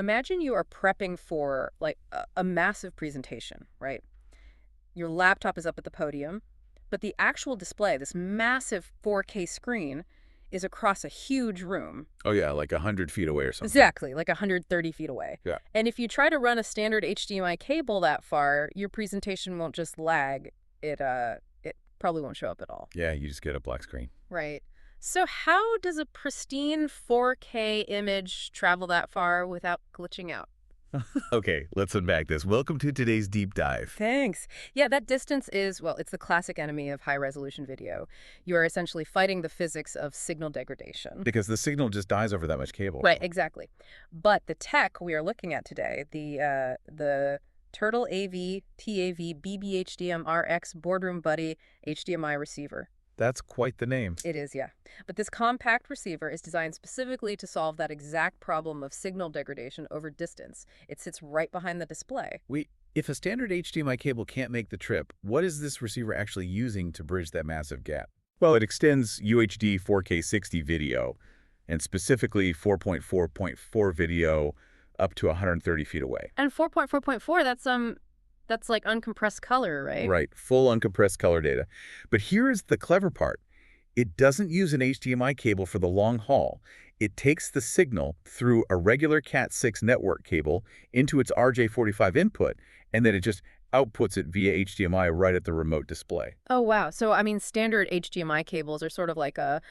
Imagine you are prepping for like a massive presentation, right? Your laptop is up at the podium, but the actual display, this massive 4K screen, is across a huge room. Oh, yeah, like 100 feet away or something. Exactly, like 130 feet away. Yeah. And if you try to run a standard HDMI cable that far, your presentation won't just lag. It probably won't show up at all. Yeah, you just get a black screen. Right. So how does a pristine 4K image travel that far without glitching out? Okay, let's unpack this. Welcome to today's deep dive. Thanks. Yeah, that distance is, well, it's the classic enemy of high-resolution video. You are essentially fighting the physics of signal degradation. Because the signal just dies over that much cable. Right, exactly. But the tech we are looking at today, the Turtle AV TAV-BBHDMI-RX Boardroom Buddy HDMI Receiver. That's quite the name. It is, yeah. But this compact receiver is designed specifically to solve that exact problem of signal degradation over distance. It sits right behind the display. Wait, if a standard HDMI cable can't make the trip, what is this receiver actually using to bridge that massive gap? Well, it extends UHD 4K 60 video, and specifically 4.4.4 video up to 130 feet away. And 4.4.4, that's like uncompressed color, right? Right, full uncompressed color data. But here is the clever part. It doesn't use an HDMI cable for the long haul. It takes the signal through a regular Cat6 network cable into its RJ45 input, and then it just outputs it via HDMI right at the remote display. Oh, wow. So, I mean, standard HDMI cables are sort of like a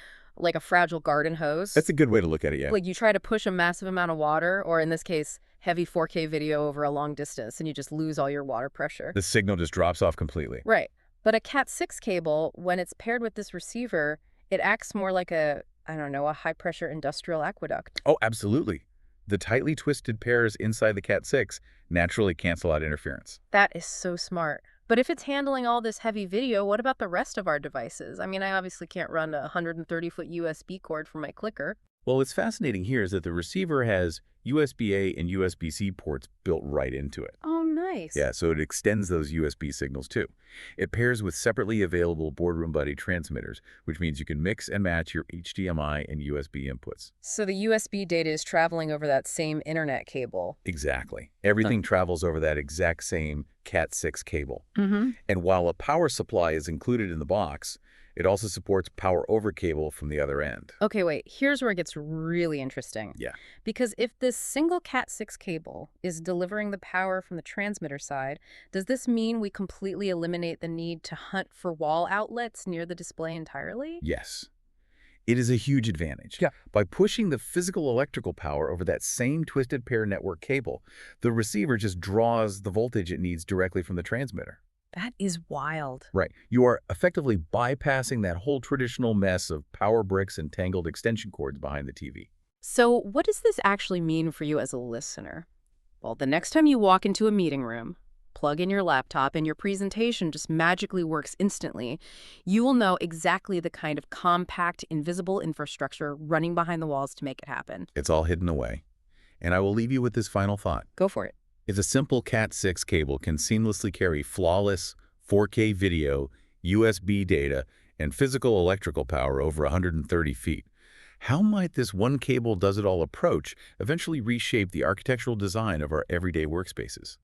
fragile garden hose. That's a good way to look at it, yeah. Like you try to push a massive amount of water, or in this case, heavy 4K video over a long distance, and you just lose all your water pressure. The signal just drops off completely. Right. But a Cat6 cable, when it's paired with this receiver, it acts more like a high-pressure industrial aqueduct. Oh, absolutely. The tightly twisted pairs inside the Cat6 naturally cancel out interference. That is so smart. But if it's handling all this heavy video, what about the rest of our devices? I mean, I obviously can't run a 130-foot USB cord from my clicker. Well, what's fascinating here is that the receiver has USB-A and USB-C ports built right into it. Oh, nice. Yeah, so it extends those USB signals too. It pairs with separately available Boardroom Buddy transmitters, which means you can mix and match your HDMI and USB inputs. So the USB data is traveling over that same internet cable. Exactly. Everything travels over that exact same Cat6 cable. Mm-hmm. And while a power supply is included in the box, it also supports power over cable from the other end. Okay, wait. Here's where it gets really interesting. Yeah. Because if this single Cat6 cable is delivering the power from the transmitter side, does this mean we completely eliminate the need to hunt for wall outlets near the display entirely? Yes. It is a huge advantage. Yeah. By pushing the physical electrical power over that same twisted pair network cable, the receiver just draws the voltage it needs directly from the transmitter. That is wild. Right. You are effectively bypassing that whole traditional mess of power bricks and tangled extension cords behind the TV. So what does this actually mean for you as a listener? Well, the next time you walk into a meeting room, plug in your laptop, and your presentation just magically works instantly, you will know exactly the kind of compact, invisible infrastructure running behind the walls to make it happen. It's all hidden away. And I will leave you with this final thought. Go for it. If a simple Cat6 cable can seamlessly carry flawless 4K video, USB data, and physical electrical power over 130 feet, how might this one cable does it all approach eventually reshape the architectural design of our everyday workspaces?